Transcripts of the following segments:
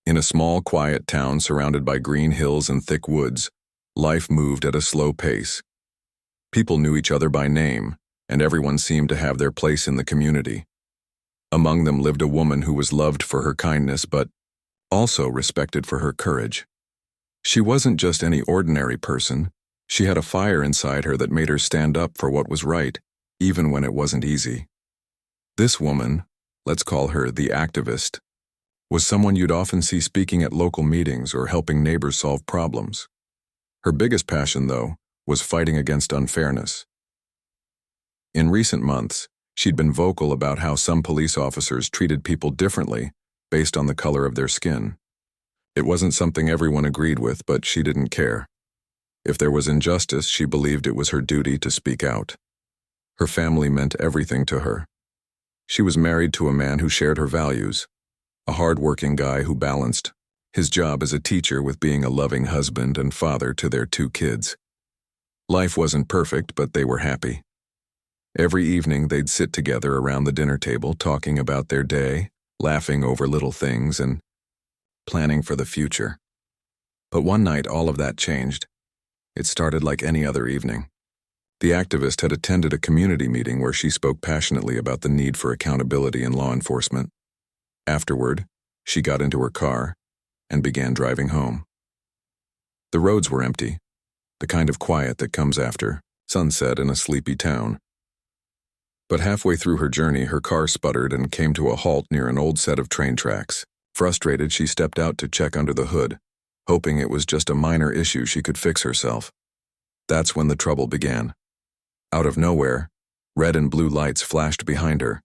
In a small, quiet town surrounded by green hills and thick woods, life moved at a slow pace. People knew each other by name, and everyone seemed to have their place in the community. Among them lived a woman who was loved for her kindness but also respected for her courage. She wasn't just any ordinary person. She had a fire inside her that made her stand up for what was right, even when it wasn't easy. This woman, let's call her the activist, was someone you'd often see speaking at local meetings or helping neighbors solve problems. Her biggest passion, though, was fighting against unfairness. In recent months, she'd been vocal about how some police officers treated people differently based on the color of their skin. It wasn't something everyone agreed with, but she didn't care. If there was injustice, she believed it was her duty to speak out. Her family meant everything to her. She was married to a man who shared her values, a hard-working guy who balanced his job as a teacher with being a loving husband and father to their 2 kids. Life wasn't perfect, but they were happy. Every evening they'd sit together around the dinner table talking about their day, laughing over little things, and planning for the future. But one night all of that changed. It started like any other evening. The activist had attended a community meeting where she spoke passionately about the need for accountability in law enforcement. Afterward, she got into her car and began driving home. The roads were empty, the kind of quiet that comes after sunset in a sleepy town. But halfway through her journey, her car sputtered and came to a halt near an old set of train tracks. Frustrated, she stepped out to check under the hood, hoping it was just a minor issue she could fix herself. That's when the trouble began. Out of nowhere, red and blue lights flashed behind her.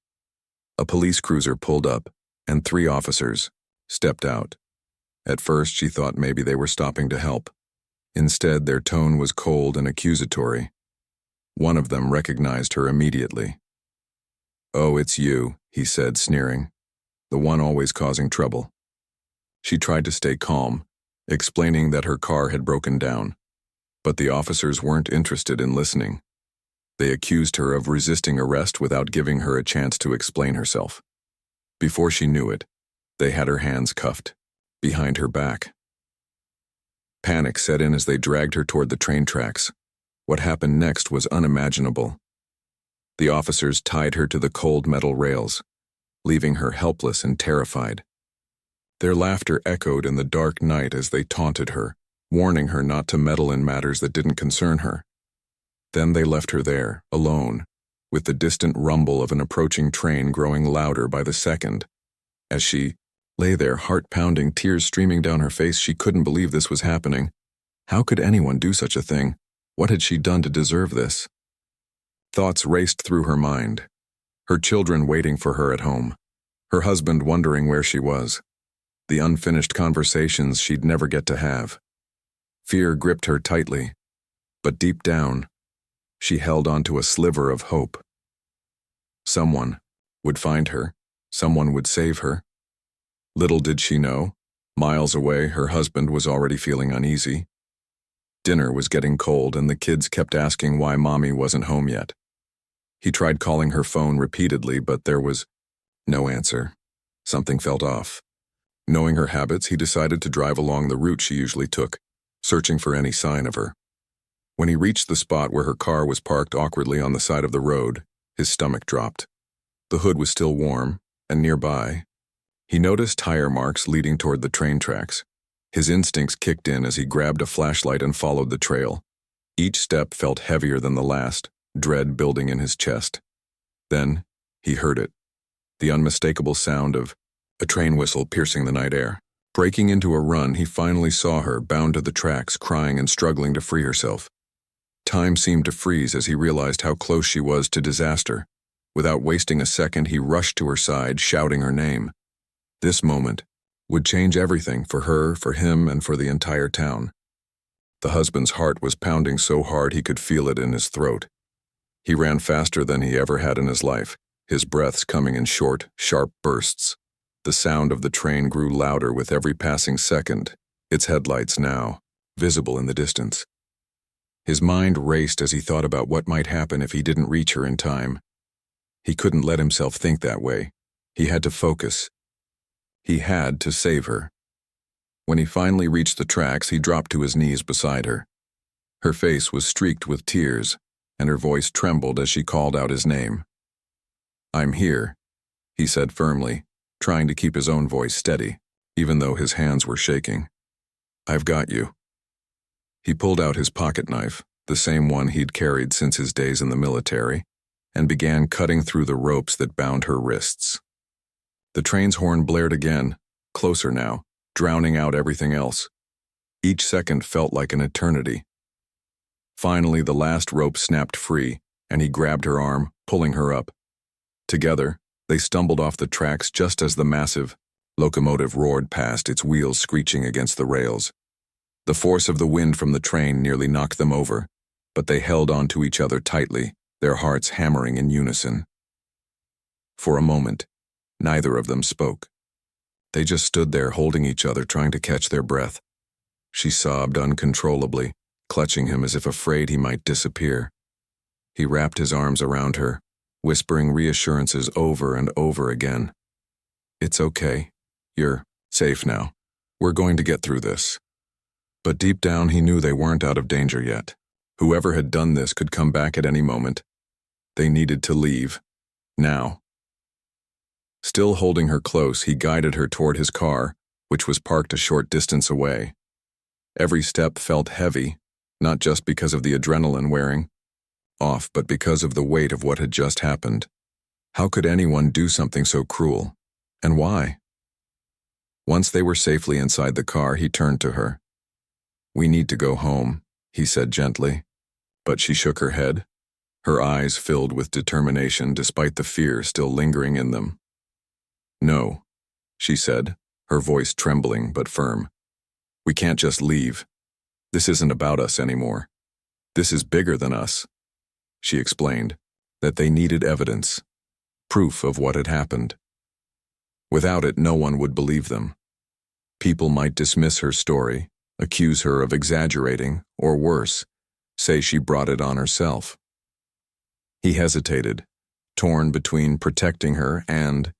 A police cruiser pulled up, and 3 officers stepped out. At first, she thought maybe they were stopping to help. Instead, their tone was cold and accusatory. One of them recognized her immediately. "Oh, it's you," he said, sneering. "The one always causing trouble." She tried to stay calm, explaining that her car had broken down. But the officers weren't interested in listening. They accused her of resisting arrest without giving her a chance to explain herself. Before she knew it, they had her hands cuffed, behind her back. Panic set in as they dragged her toward the train tracks. What happened next was unimaginable. The officers tied her to the cold metal rails, leaving her helpless and terrified. Their laughter echoed in the dark night as they taunted her, warning her not to meddle in matters that didn't concern her. Then they left her there, alone, with the distant rumble of an approaching train growing louder by the second. As she lay there, heart-pounding, tears streaming down her face, she couldn't believe this was happening. How could anyone do such a thing? What had she done to deserve this? Thoughts raced through her mind. Her children waiting for her at home. Her husband wondering where she was. The unfinished conversations she'd never get to have. Fear gripped her tightly, but deep down, she held onto a sliver of hope. Someone would find her. Someone would save her. Little did she know, miles away, her husband was already feeling uneasy. Dinner was getting cold, and the kids kept asking why Mommy wasn't home yet. He tried calling her phone repeatedly, but there was no answer. Something felt off. Knowing her habits, he decided to drive along the route she usually took, searching for any sign of her. When he reached the spot where her car was parked awkwardly on the side of the road, his stomach dropped. The hood was still warm, and nearby, he noticed tire marks leading toward the train tracks. His instincts kicked in as he grabbed a flashlight and followed the trail. Each step felt heavier than the last, dread building in his chest. Then, he heard it, the unmistakable sound of a train whistle piercing the night air. Breaking into a run, he finally saw her, bound to the tracks, crying and struggling to free herself. Time seemed to freeze as he realized how close she was to disaster. Without wasting a second, he rushed to her side, shouting her name. This moment would change everything for her, for him, and for the entire town. The husband's heart was pounding so hard he could feel it in his throat. He ran faster than he ever had in his life, his breaths coming in short, sharp bursts. The sound of the train grew louder with every passing second, its headlights now visible in the distance. His mind raced as he thought about what might happen if he didn't reach her in time. He couldn't let himself think that way. He had to focus. He had to save her. When he finally reached the tracks, he dropped to his knees beside her. Her face was streaked with tears, and her voice trembled as she called out his name. "I'm here," he said firmly, trying to keep his own voice steady, even though his hands were shaking. "I've got you." He pulled out his pocket knife, the same one he'd carried since his days in the military, and began cutting through the ropes that bound her wrists. The train's horn blared again, closer now, drowning out everything else. Each second felt like an eternity. Finally, the last rope snapped free, and he grabbed her arm, pulling her up. Together, they stumbled off the tracks just as the massive locomotive roared past, its wheels screeching against the rails. The force of the wind from the train nearly knocked them over, but they held on to each other tightly, their hearts hammering in unison. For a moment, neither of them spoke. They just stood there holding each other, trying to catch their breath. She sobbed uncontrollably, clutching him as if afraid he might disappear. He wrapped his arms around her, whispering reassurances over and over again. "It's okay. You're safe now. We're going to get through this." But deep down he knew they weren't out of danger yet. Whoever had done this could come back at any moment. They needed to leave. Now. Still holding her close, he guided her toward his car, which was parked a short distance away. Every step felt heavy, not just because of the adrenaline wearing off, but because of the weight of what had just happened. How could anyone do something so cruel? And why? Once they were safely inside the car, he turned to her. "We need to go home," he said gently. But she shook her head, her eyes filled with determination despite the fear still lingering in them. "No," she said, her voice trembling but firm. "We can't just leave. This isn't about us anymore. This is bigger than us." She explained that they needed evidence, proof of what had happened. Without it, no one would believe them. People might dismiss her story, accuse her of exaggerating, or worse, say she brought it on herself. He hesitated, torn between protecting her and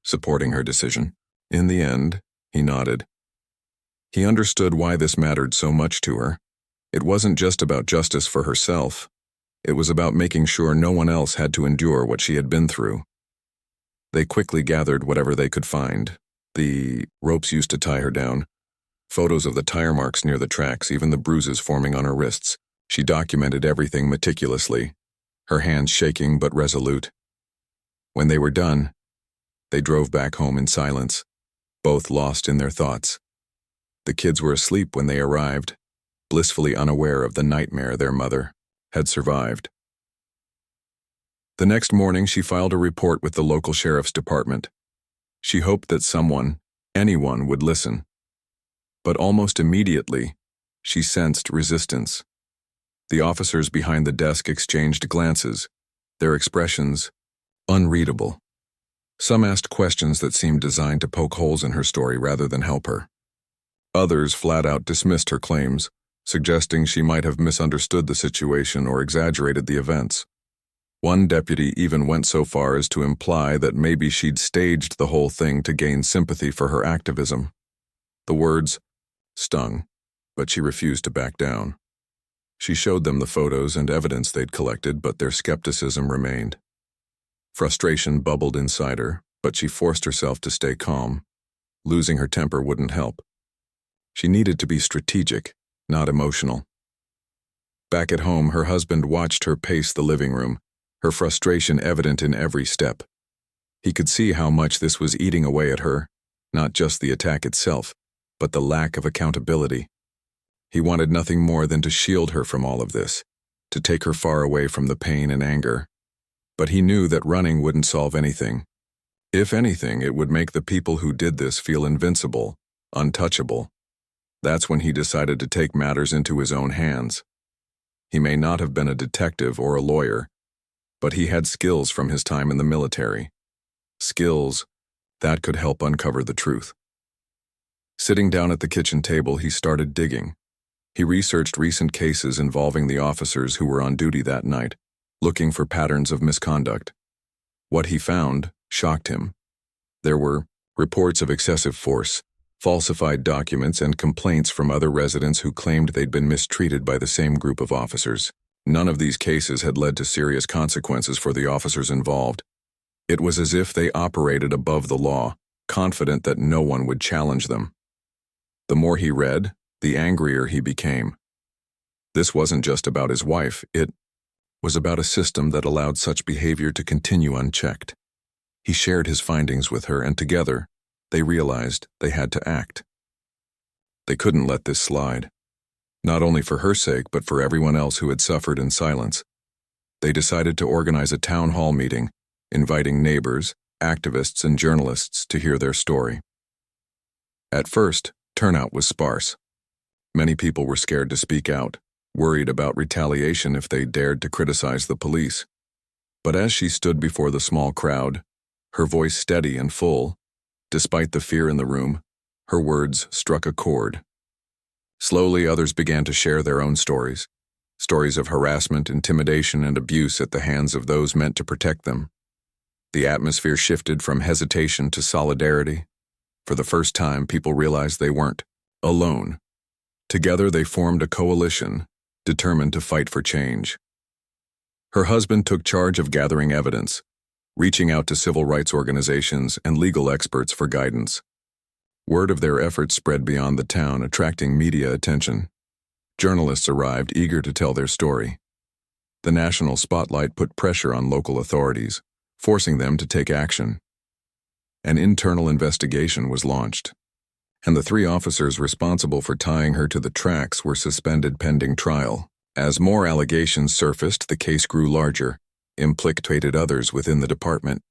supporting her decision. In the end, he nodded. He understood why this mattered so much to her. It wasn't just about justice for herself. It was about making sure no one else had to endure what she had been through. They quickly gathered whatever they could find. The ropes used to tie her down, photos of the tire marks near the tracks, even the bruises forming on her wrists. She documented everything meticulously, her hands shaking but resolute. When they were done, they drove back home in silence, both lost in their thoughts. The kids were asleep when they arrived, blissfully unaware of the nightmare their mother had survived. The next morning, she filed a report with the local sheriff's department. She hoped that someone, anyone, would listen. But almost immediately, she sensed resistance. The officers behind the desk exchanged glances, their expressions unreadable. Some asked questions that seemed designed to poke holes in her story rather than help her. Others flat out dismissed her claims, suggesting she might have misunderstood the situation or exaggerated the events. One deputy even went so far as to imply that maybe she'd staged the whole thing to gain sympathy for her activism. The words stung, but she refused to back down. She showed them the photos and evidence they'd collected, but their skepticism remained. Frustration bubbled inside her, but she forced herself to stay calm. Losing her temper wouldn't help. She needed to be strategic, not emotional. Back at home, her husband watched her pace the living room, her frustration evident in every step. He could see how much this was eating away at her, not just the attack itself, but the lack of accountability. He wanted nothing more than to shield her from all of this, to take her far away from the pain and anger. But he knew that running wouldn't solve anything. If anything, it would make the people who did this feel invincible, untouchable. That's when he decided to take matters into his own hands. He may not have been a detective or a lawyer, but he had skills from his time in the military. Skills that could help uncover the truth. Sitting down at the kitchen table, he started digging. He researched recent cases involving the officers who were on duty that night, looking for patterns of misconduct. What he found shocked him. There were reports of excessive force, falsified documents, and complaints from other residents who claimed they'd been mistreated by the same group of officers. None of these cases had led to serious consequences for the officers involved. It was as if they operated above the law, confident that no one would challenge them. The more he read, the angrier he became. This wasn't just about his wife, it was about a system that allowed such behavior to continue unchecked. He shared his findings with her, and together, they realized they had to act. They couldn't let this slide. Not only for her sake, but for everyone else who had suffered in silence. They decided to organize a town hall meeting, inviting neighbors, activists, and journalists to hear their story. At first, turnout was sparse. Many people were scared to speak out, worried about retaliation if they dared to criticize the police. But as she stood before the small crowd, her voice steady and full, despite the fear in the room, her words struck a chord. Slowly, others began to share their own stories of harassment, intimidation, and abuse at the hands of those meant to protect them. The atmosphere shifted from hesitation to solidarity. For the first time, people realized they weren't alone. Together, they formed a coalition, determined to fight for change. Her husband took charge of gathering evidence, reaching out to civil rights organizations and legal experts for guidance. Word of their efforts spread beyond the town, attracting media attention. Journalists arrived, eager to tell their story. The national spotlight put pressure on local authorities, forcing them to take action. An internal investigation was launched, and the 3 officers responsible for tying her to the tracks were suspended pending trial. As more allegations surfaced, the case grew larger, implicated others within the department.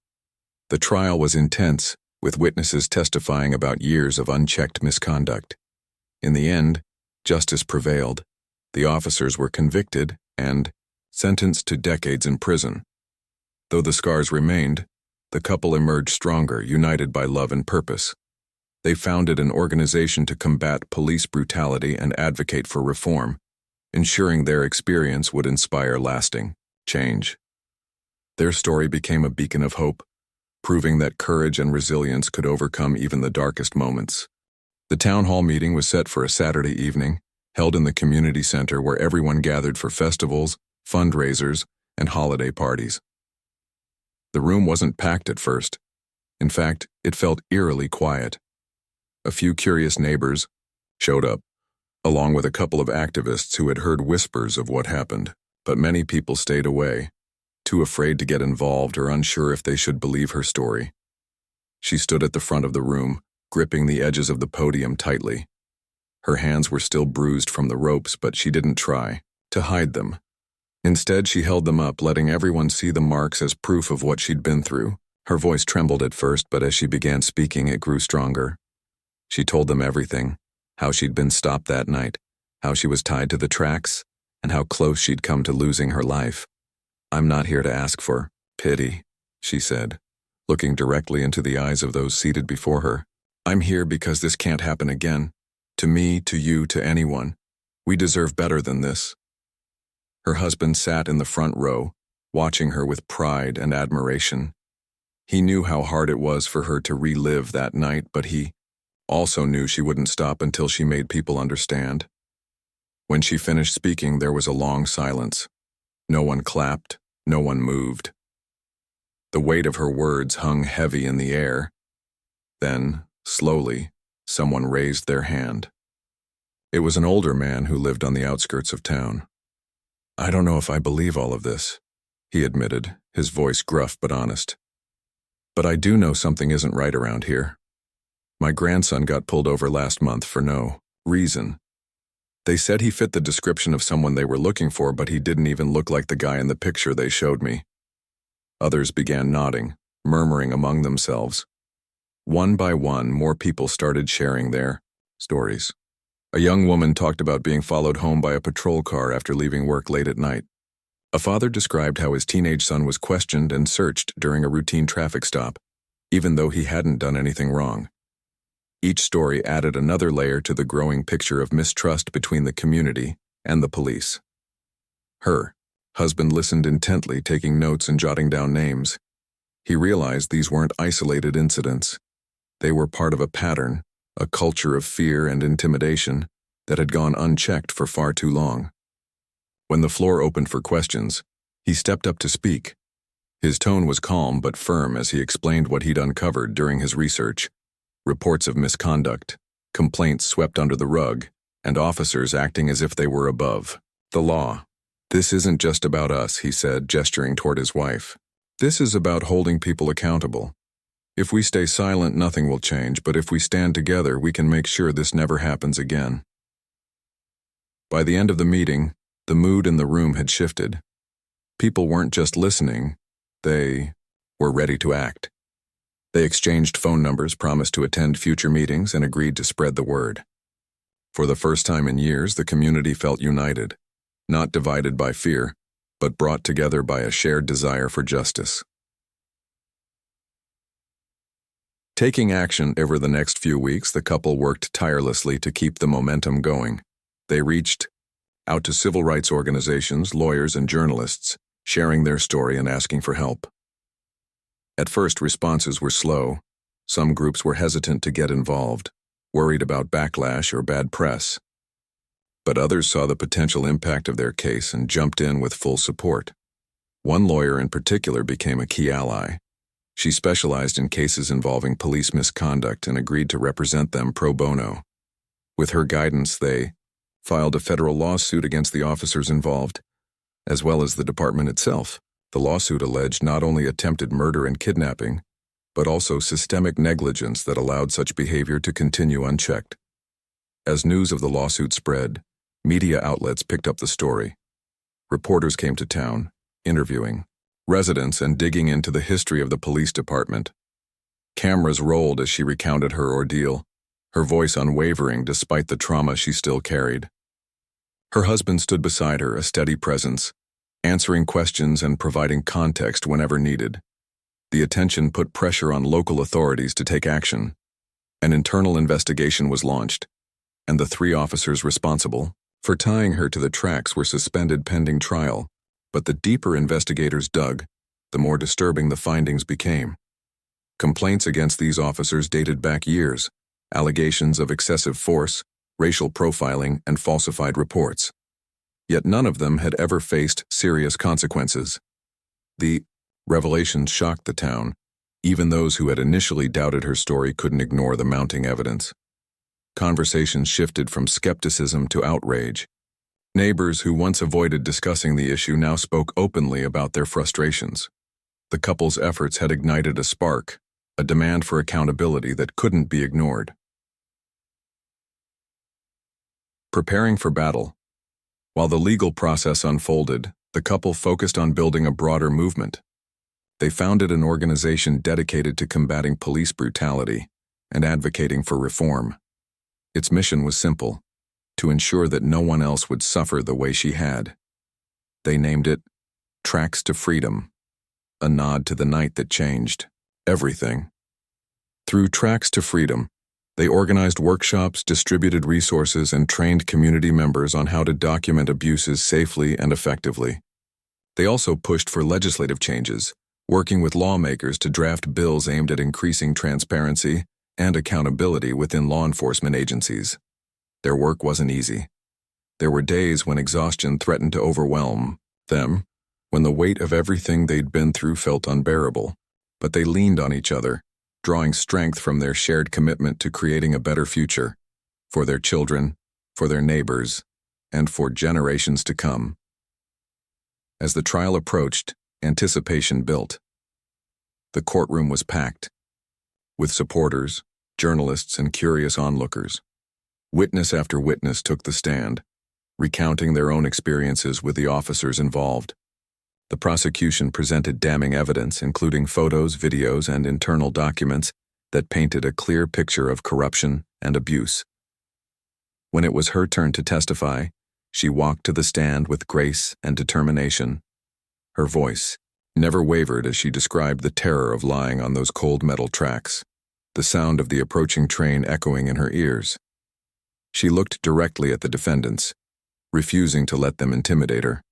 The trial was intense, with witnesses testifying about years of unchecked misconduct. In the end, justice prevailed. The officers were convicted and sentenced to decades in prison. Though the scars remained, the couple emerged stronger, united by love and purpose. They founded an organization to combat police brutality and advocate for reform, ensuring their experience would inspire lasting change. Their story became a beacon of hope, proving that courage and resilience could overcome even the darkest moments. The town hall meeting was set for a Saturday evening, held in the community center where everyone gathered for festivals, fundraisers, and holiday parties. The room wasn't packed at first. In fact, it felt eerily quiet. A few curious neighbors showed up, along with a couple of activists who had heard whispers of what happened, but many people stayed away, too afraid to get involved or unsure if they should believe her story. She stood at the front of the room, gripping the edges of the podium tightly. Her hands were still bruised from the ropes, but she didn't try to hide them. Instead, she held them up, letting everyone see the marks as proof of what she'd been through. Her voice trembled at first, but as she began speaking, it grew stronger. She told them everything, how she'd been stopped that night, how she was tied to the tracks, and how close she'd come to losing her life. "I'm not here to ask for pity," she said, looking directly into the eyes of those seated before her. "I'm here because this can't happen again. To me, to you, to anyone. We deserve better than this." Her husband sat in the front row, watching her with pride and admiration. He knew how hard it was for her to relive that night, but he also knew she wouldn't stop until she made people understand. When she finished speaking, there was a long silence. No one clapped, no one moved. The weight of her words hung heavy in the air. Then, slowly, someone raised their hand. It was an older man who lived on the outskirts of town. "I don't know if I believe all of this," he admitted, his voice gruff but honest. "But I do know something isn't right around here. My grandson got pulled over last month for no reason. They said he fit the description of someone they were looking for, but he didn't even look like the guy in the picture they showed me." Others began nodding, murmuring among themselves. One by one, more people started sharing their stories. A young woman talked about being followed home by a patrol car after leaving work late at night. A father described how his teenage son was questioned and searched during a routine traffic stop, even though he hadn't done anything wrong. Each story added another layer to the growing picture of mistrust between the community and the police. Her husband listened intently, taking notes and jotting down names. He realized these weren't isolated incidents. They were part of a pattern, a culture of fear and intimidation that had gone unchecked for far too long. When the floor opened for questions, he stepped up to speak. His tone was calm but firm as he explained what he'd uncovered during his research: reports of misconduct, complaints swept under the rug, and officers acting as if they were above the law. "This isn't just about us," he said, gesturing toward his wife. "This is about holding people accountable. If we stay silent, nothing will change, but if we stand together, we can make sure this never happens again." By the end of the meeting, the mood in the room had shifted. People weren't just listening, they were ready to act. They exchanged phone numbers, promised to attend future meetings, and agreed to spread the word. For the first time in years, the community felt united, not divided by fear, but brought together by a shared desire for justice. Taking action over the next few weeks, the couple worked tirelessly to keep the momentum going. They reached out to civil rights organizations, lawyers, and journalists, sharing their story and asking for help. At first, responses were slow. Some groups were hesitant to get involved, worried about backlash or bad press. But others saw the potential impact of their case and jumped in with full support. One lawyer in particular became a key ally. She specialized in cases involving police misconduct and agreed to represent them pro bono. With her guidance, they filed a federal lawsuit against the officers involved, as well as the department itself. The lawsuit alleged not only attempted murder and kidnapping, but also systemic negligence that allowed such behavior to continue unchecked. As news of the lawsuit spread, media outlets picked up the story. Reporters came to town, interviewing residents and digging into the history of the police department. Cameras rolled as she recounted her ordeal, her voice unwavering despite the trauma she still carried. Her husband stood beside her, a steady presence, answering questions and providing context whenever needed. The attention put pressure on local authorities to take action. An internal investigation was launched, and the 3 officers responsible for tying her to the tracks were suspended pending trial. But the deeper investigators dug, the more disturbing the findings became. Complaints against these officers dated back years, allegations of excessive force, racial profiling, and falsified reports. Yet none of them had ever faced serious consequences. The revelations shocked the town. Even those who had initially doubted her story couldn't ignore the mounting evidence. Conversations shifted from skepticism to outrage. Neighbors who once avoided discussing the issue now spoke openly about their frustrations. The couple's efforts had ignited a spark, a demand for accountability that couldn't be ignored. Preparing for battle. While the legal process unfolded, the couple focused on building a broader movement. They founded an organization dedicated to combating police brutality and advocating for reform. Its mission was simple: to ensure that no one else would suffer the way she had. They named it Tracks to Freedom, a nod to the night that changed everything. Through Tracks to Freedom, they organized workshops, distributed resources, and trained community members on how to document abuses safely and effectively. They also pushed for legislative changes, working with lawmakers to draft bills aimed at increasing transparency and accountability within law enforcement agencies. Their work wasn't easy. There were days when exhaustion threatened to overwhelm them, when the weight of everything they'd been through felt unbearable, but they leaned on each other, drawing strength from their shared commitment to creating a better future for their children, for their neighbors, and for generations to come. As the trial approached, anticipation built. The courtroom was packed, with supporters, journalists, and curious onlookers. Witness after witness took the stand, recounting their own experiences with the officers involved. The prosecution presented damning evidence, including photos, videos, and internal documents that painted a clear picture of corruption and abuse. When it was her turn to testify, she walked to the stand with grace and determination. Her voice never wavered as she described the terror of lying on those cold metal tracks, the sound of the approaching train echoing in her ears. She looked directly at the defendants, refusing to let them intimidate her.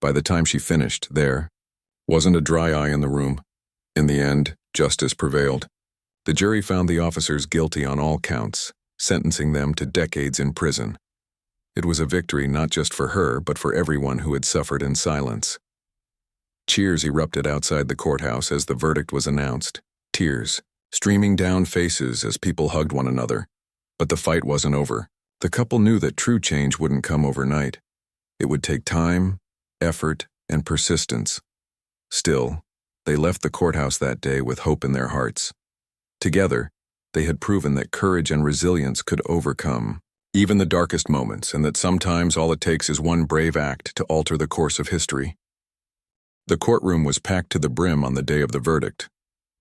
By the time she finished, there wasn't a dry eye in the room. In the end, justice prevailed. The jury found the officers guilty on all counts, sentencing them to decades in prison. It was a victory not just for her, but for everyone who had suffered in silence. Cheers erupted outside the courthouse as the verdict was announced. Tears streaming down faces as people hugged one another. But the fight wasn't over. The couple knew that true change wouldn't come overnight. It would take time, effort, and persistence. Still, they left the courthouse that day with hope in their hearts. Together, they had proven that courage and resilience could overcome even the darkest moments, and that sometimes all it takes is one brave act to alter the course of history. The courtroom was packed to the brim on the day of the verdict.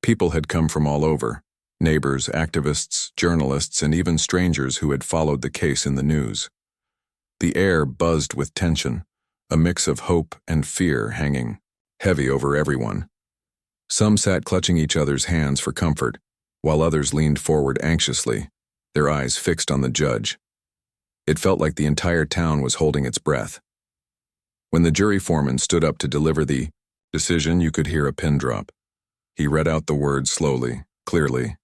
People had come from all over: neighbors, activists, journalists, and even strangers who had followed the case in the news. The air buzzed with tension, a mix of hope and fear hanging heavy over everyone. Some sat clutching each other's hands for comfort, while others leaned forward anxiously, their eyes fixed on the judge. It felt like the entire town was holding its breath. When the jury foreman stood up to deliver the decision, you could hear a pin drop. He read out the words slowly, clearly.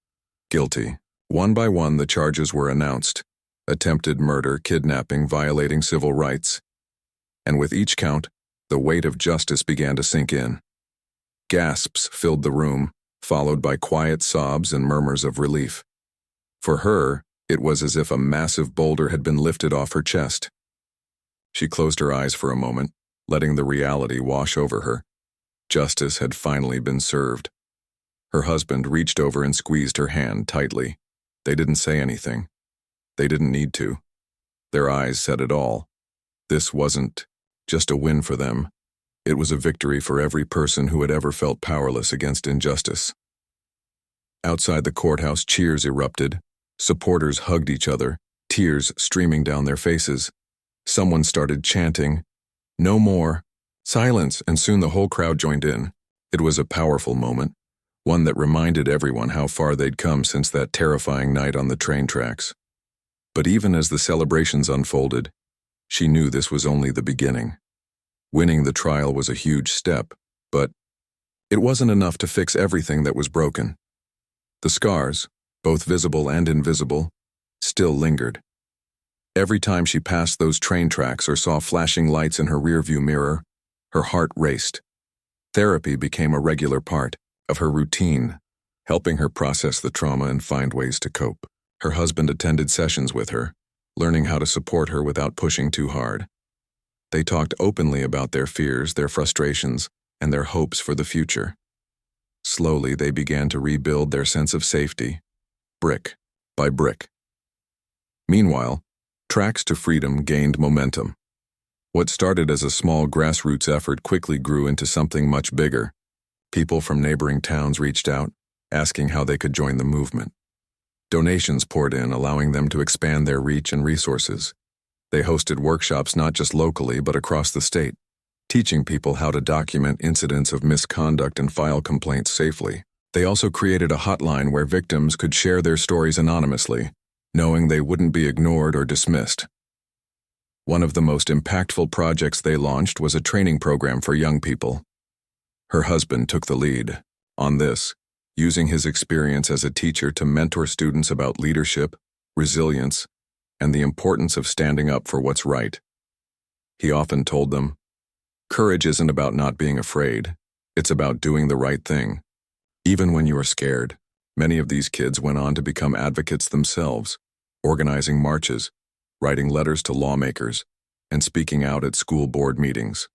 Guilty. One by one, the charges were announced: attempted murder, kidnapping, violating civil rights. And with each count, the weight of justice began to sink in. Gasps filled the room, followed by quiet sobs and murmurs of relief. For her, it was as if a massive boulder had been lifted off her chest. She closed her eyes for a moment, letting the reality wash over her. Justice had finally been served. Her husband reached over and squeezed her hand tightly. They didn't say anything. They didn't need to. Their eyes said it all. This wasn't just a win for them. It was a victory for every person who had ever felt powerless against injustice. Outside the courthouse, cheers erupted. Supporters hugged each other, tears streaming down their faces. Someone started chanting, "No more," "Silence," and soon the whole crowd joined in. It was a powerful moment, one that reminded everyone how far they'd come since that terrifying night on the train tracks. But even as the celebrations unfolded, she knew this was only the beginning. Winning the trial was a huge step, but it wasn't enough to fix everything that was broken. The scars, both visible and invisible, still lingered. Every time she passed those train tracks or saw flashing lights in her rearview mirror, her heart raced. Therapy became a regular part of her routine, helping her process the trauma and find ways to cope. Her husband attended sessions with her, learning how to support her without pushing too hard. They talked openly about their fears, their frustrations, and their hopes for the future. Slowly, they began to rebuild their sense of safety, brick by brick. Meanwhile, Tracks to Freedom gained momentum. What started as a small grassroots effort quickly grew into something much bigger. People from neighboring towns reached out, asking how they could join the movement. Donations poured in, allowing them to expand their reach and resources. They hosted workshops not just locally but across the state, teaching people how to document incidents of misconduct and file complaints safely. They also created a hotline where victims could share their stories anonymously, knowing they wouldn't be ignored or dismissed. One of the most impactful projects they launched was a training program for young people. Her husband took the lead on this, using his experience as a teacher to mentor students about leadership, resilience, and the importance of standing up for what's right. He often told them, "Courage isn't about not being afraid. It's about doing the right thing, even when you are scared." Many of these kids went on to become advocates themselves, organizing marches, writing letters to lawmakers, and speaking out at school board meetings.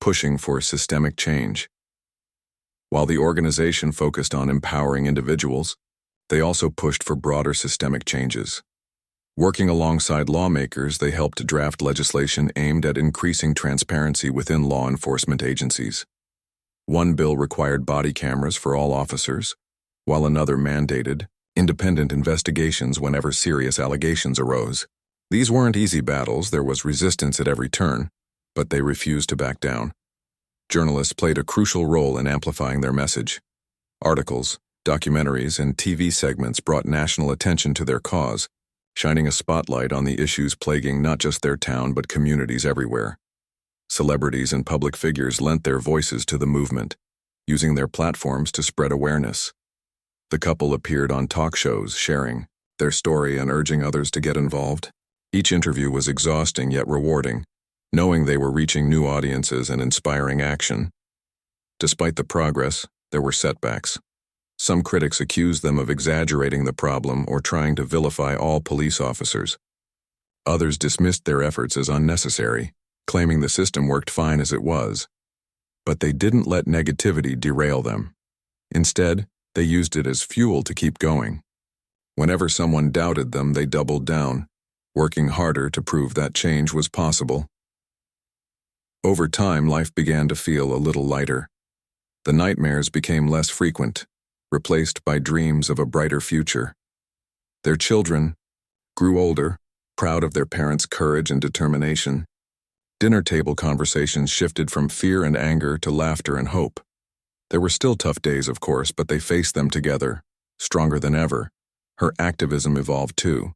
Pushing for systemic change. While the organization focused on empowering individuals, they also pushed for broader systemic changes. Working alongside lawmakers, they helped to draft legislation aimed at increasing transparency within law enforcement agencies. One bill required body cameras for all officers, while another mandated independent investigations whenever serious allegations arose. These weren't easy battles, there was resistance at every turn, but they refused to back down. Journalists played a crucial role in amplifying their message. Articles, documentaries, and TV segments brought national attention to their cause, shining a spotlight on the issues plaguing not just their town but communities everywhere. Celebrities and public figures lent their voices to the movement, using their platforms to spread awareness. The couple appeared on talk shows, sharing their story and urging others to get involved. Each interview was exhausting yet rewarding, knowing they were reaching new audiences and inspiring action. Despite the progress, there were setbacks. Some critics accused them of exaggerating the problem or trying to vilify all police officers. Others dismissed their efforts as unnecessary, claiming the system worked fine as it was. But they didn't let negativity derail them. Instead, they used it as fuel to keep going. Whenever someone doubted them, they doubled down, working harder to prove that change was possible. Over time, life began to feel a little lighter. The nightmares became less frequent, replaced by dreams of a brighter future. Their children grew older, proud of their parents' courage and determination. Dinner table conversations shifted from fear and anger to laughter and hope. There were still tough days, of course, but they faced them together, stronger than ever. Her activism evolved too.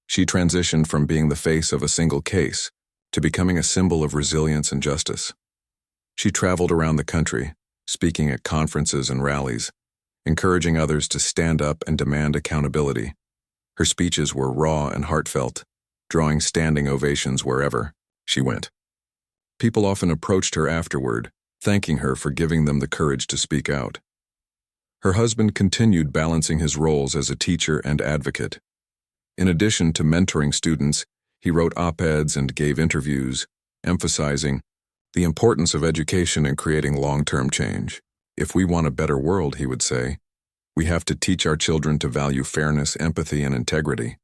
She transitioned from being the face of a single case to becoming a symbol of resilience and justice. She traveled around the country, speaking at conferences and rallies, encouraging others to stand up and demand accountability. Her speeches were raw and heartfelt, drawing standing ovations wherever she went. People often approached her afterward, thanking her for giving them the courage to speak out. Her husband continued balancing his roles as a teacher and advocate. In addition to mentoring students, he wrote op-eds and gave interviews, emphasizing the importance of education in creating long-term change. If we want a better world, he would say, we have to teach our children to value fairness, empathy, and integrity.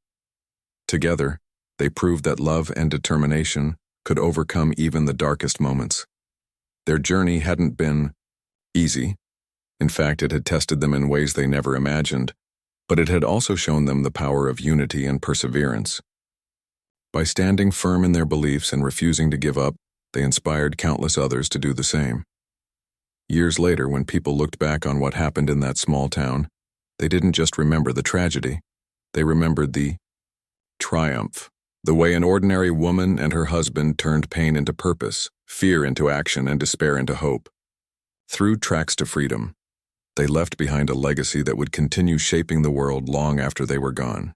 Together, they proved that love and determination could overcome even the darkest moments. Their journey hadn't been easy. In fact, it had tested them in ways they never imagined, but it had also shown them the power of unity and perseverance. By standing firm in their beliefs and refusing to give up, they inspired countless others to do the same. Years later, when people looked back on what happened in that small town, they didn't just remember the tragedy, they remembered the triumph. The way an ordinary woman and her husband turned pain into purpose, fear into action, and despair into hope. Through Tracks to Freedom, they left behind a legacy that would continue shaping the world long after they were gone.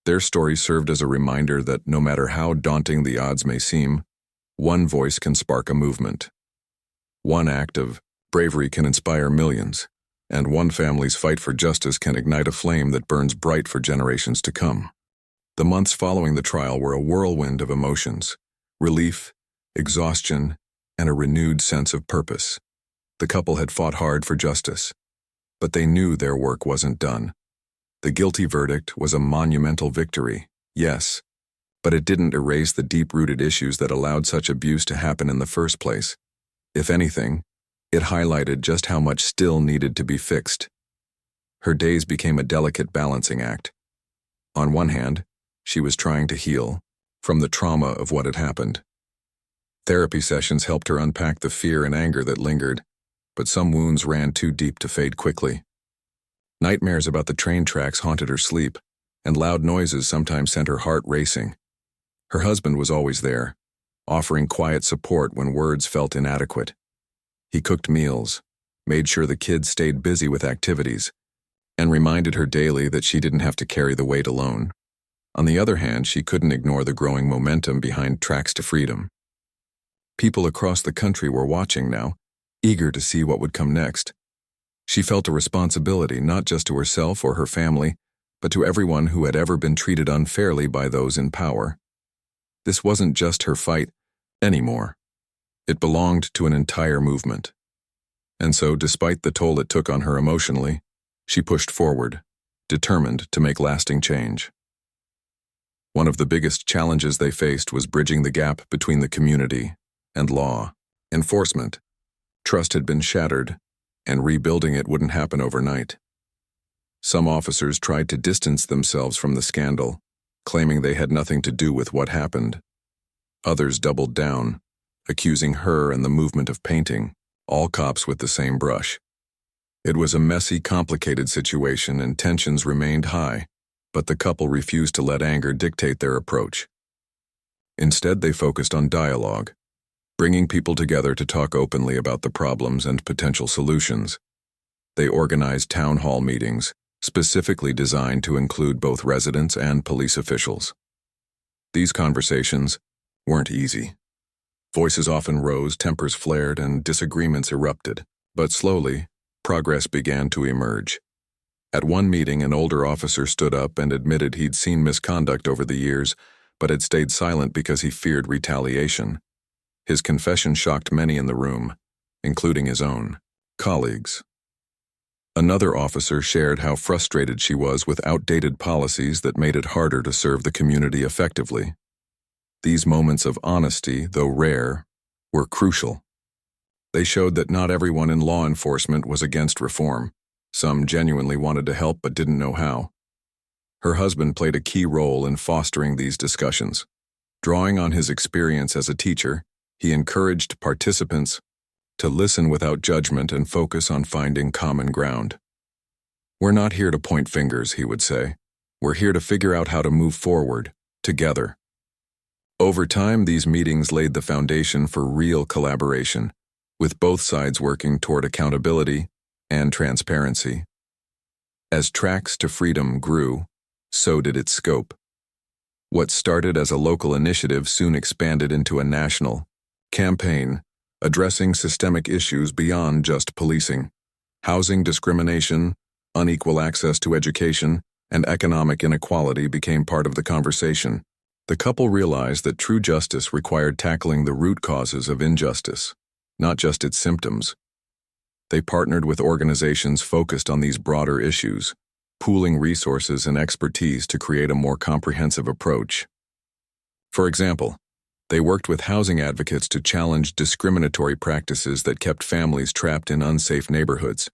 Their story served as a reminder that no matter how daunting the odds may seem, one voice can spark a movement. One act of bravery can inspire millions, and one family's fight for justice can ignite a flame that burns bright for generations to come. The months following the trial were a whirlwind of emotions, relief, exhaustion, and a renewed sense of purpose. The couple had fought hard for justice, but they knew their work wasn't done. The guilty verdict was a monumental victory, yes, but it didn't erase the deep-rooted issues that allowed such abuse to happen in the first place. If anything, it highlighted just how much still needed to be fixed. Her days became a delicate balancing act. On one hand, she was trying to heal from the trauma of what had happened. Therapy sessions helped her unpack the fear and anger that lingered, but some wounds ran too deep to fade quickly. Nightmares about the train tracks haunted her sleep, and loud noises sometimes sent her heart racing. Her husband was always there, offering quiet support when words felt inadequate. He cooked meals, made sure the kids stayed busy with activities, and reminded her daily that she didn't have to carry the weight alone. On the other hand, she couldn't ignore the growing momentum behind Tracks to Freedom. People across the country were watching now, eager to see what would come next. She felt a responsibility not just to herself or her family, but to everyone who had ever been treated unfairly by those in power. This wasn't just her fight anymore. It belonged to an entire movement. And so, despite the toll it took on her emotionally, she pushed forward, determined to make lasting change. One of the biggest challenges they faced was bridging the gap between the community and law enforcement. Trust had been shattered, and rebuilding it wouldn't happen overnight. Some officers tried to distance themselves from the scandal, claiming they had nothing to do with what happened. Others doubled down, accusing her and the movement of painting all cops with the same brush. It was a messy, complicated situation, and tensions remained high, but the couple refused to let anger dictate their approach. Instead, they focused on dialogue, bringing people together to talk openly about the problems and potential solutions. They organized town hall meetings, specifically designed to include both residents and police officials. These conversations weren't easy. Voices often rose, tempers flared, and disagreements erupted. But slowly, progress began to emerge. At one meeting, an older officer stood up and admitted he'd seen misconduct over the years, but had stayed silent because he feared retaliation. His confession shocked many in the room, including his own colleagues. Another officer shared how frustrated she was with outdated policies that made it harder to serve the community effectively. These moments of honesty, though rare, were crucial. They showed that not everyone in law enforcement was against reform. Some genuinely wanted to help but didn't know how. Her husband played a key role in fostering these discussions. Drawing on his experience as a teacher, he encouraged participants to listen without judgment and focus on finding common ground. "We're not here to point fingers," he would say. "We're here to figure out how to move forward, together." Over time, these meetings laid the foundation for real collaboration, with both sides working toward accountability and transparency. As Tracks to Freedom grew, so did its scope. What started as a local initiative soon expanded into a national campaign, addressing systemic issues beyond just policing. Housing discrimination, unequal access to education, and economic inequality became part of the conversation. The couple realized that true justice required tackling the root causes of injustice, not just its symptoms. They partnered with organizations focused on these broader issues, pooling resources and expertise to create a more comprehensive approach. For example, they worked with housing advocates to challenge discriminatory practices that kept families trapped in unsafe neighborhoods.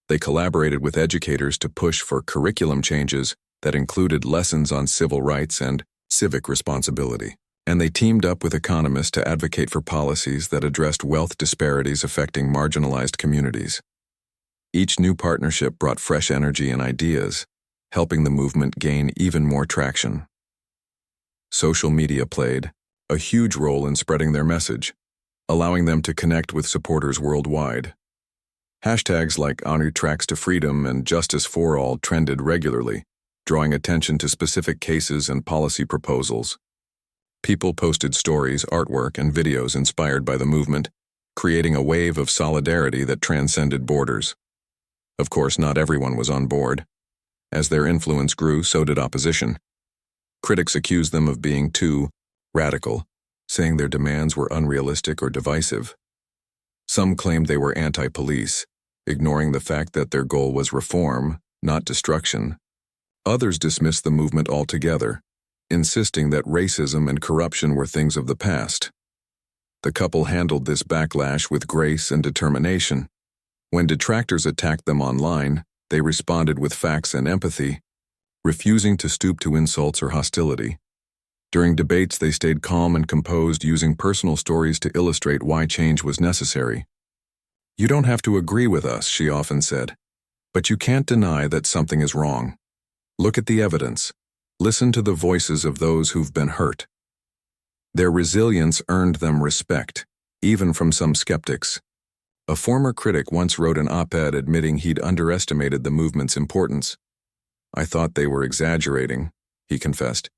They collaborated with educators to push for curriculum changes that included lessons on civil rights and civic responsibility. And they teamed up with economists to advocate for policies that addressed wealth disparities affecting marginalized communities. Each new partnership brought fresh energy and ideas, helping the movement gain even more traction. Social media played a huge role in spreading their message, allowing them to connect with supporters worldwide. Hashtags like Honor Tracks to Freedom and Justice for All trended regularly, drawing attention to specific cases and policy proposals. People posted stories, artwork, and videos inspired by the movement, creating a wave of solidarity that transcended borders. Of course, not everyone was on board. As their influence grew, so did opposition. Critics accused them of being too radical, saying their demands were unrealistic or divisive. Some claimed they were anti-police, ignoring the fact that their goal was reform, not destruction. Others dismissed the movement altogether, insisting that racism and corruption were things of the past. The couple handled this backlash with grace and determination. When detractors attacked them online, they responded with facts and empathy, refusing to stoop to insults or hostility. During debates, they stayed calm and composed, using personal stories to illustrate why change was necessary. "You don't have to agree with us," she often said, "but you can't deny that something is wrong. Look at the evidence. Listen to the voices of those who've been hurt." Their resilience earned them respect, even from some skeptics. A former critic once wrote an op-ed admitting he'd underestimated the movement's importance. "I thought they were exaggerating," he confessed.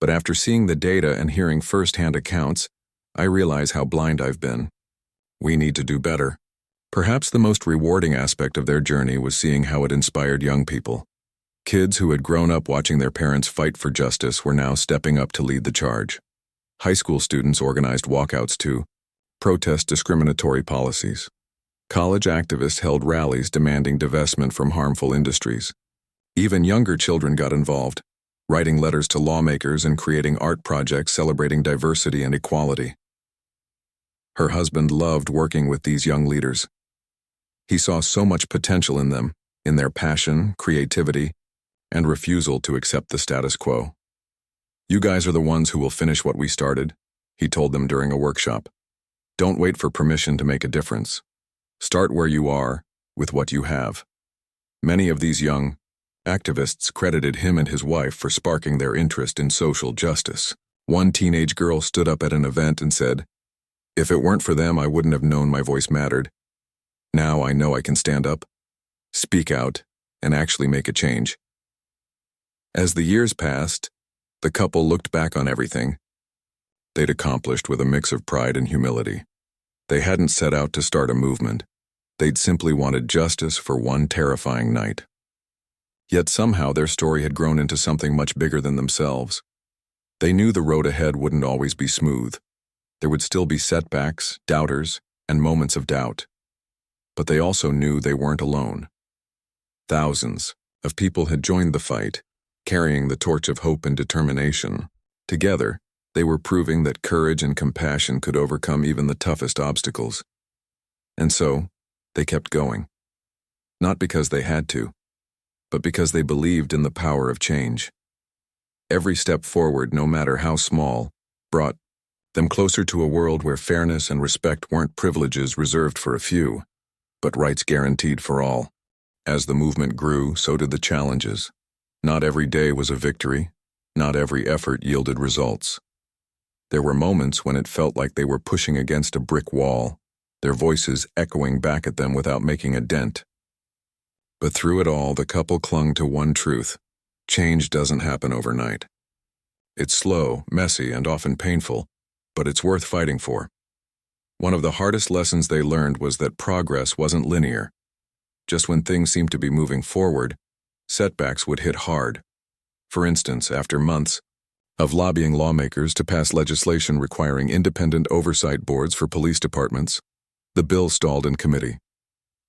"But after seeing the data and hearing first-hand accounts, I realize how blind I've been. We need to do better." Perhaps the most rewarding aspect of their journey was seeing how it inspired young people. Kids who had grown up watching their parents fight for justice were now stepping up to lead the charge. High school students organized walkouts to protest discriminatory policies. College activists held rallies demanding divestment from harmful industries. Even younger children got involved, writing letters to lawmakers and creating art projects celebrating diversity and equality. Her husband loved working with these young leaders. He saw so much potential in them, in their passion, creativity, and refusal to accept the status quo. "You guys are the ones who will finish what we started," he told them during a workshop. "Don't wait for permission to make a difference. Start where you are, with what you have." Many of these young activists credited him and his wife for sparking their interest in social justice. One teenage girl stood up at an event and said, "If it weren't for them, I wouldn't have known my voice mattered. Now I know I can stand up." speak out, and actually make a change. As the years passed, the couple looked back on everything they'd accomplished with a mix of pride and humility. They hadn't set out to start a movement. They'd simply wanted justice for one terrifying night. Yet somehow their story had grown into something much bigger than themselves. They knew the road ahead wouldn't always be smooth. There would still be setbacks, doubters, and moments of doubt. But they also knew they weren't alone. Thousands of people had joined the fight, carrying the torch of hope and determination. Together, they were proving that courage and compassion could overcome even the toughest obstacles. And so, they kept going. Not because they had to, but because they believed in the power of change. Every step forward, no matter how small, brought them closer to a world where fairness and respect weren't privileges reserved for a few, but rights guaranteed for all. As the movement grew, so did the challenges. Not every day was a victory. Not every effort yielded results. There were moments when it felt like they were pushing against a brick wall, their voices echoing back at them without making a dent. But through it all, the couple clung to one truth: change doesn't happen overnight. It's slow, messy, and often painful, but it's worth fighting for. One of the hardest lessons they learned was that progress wasn't linear. Just when things seemed to be moving forward, setbacks would hit hard. For instance, after months of lobbying lawmakers to pass legislation requiring independent oversight boards for police departments, the bill stalled in committee.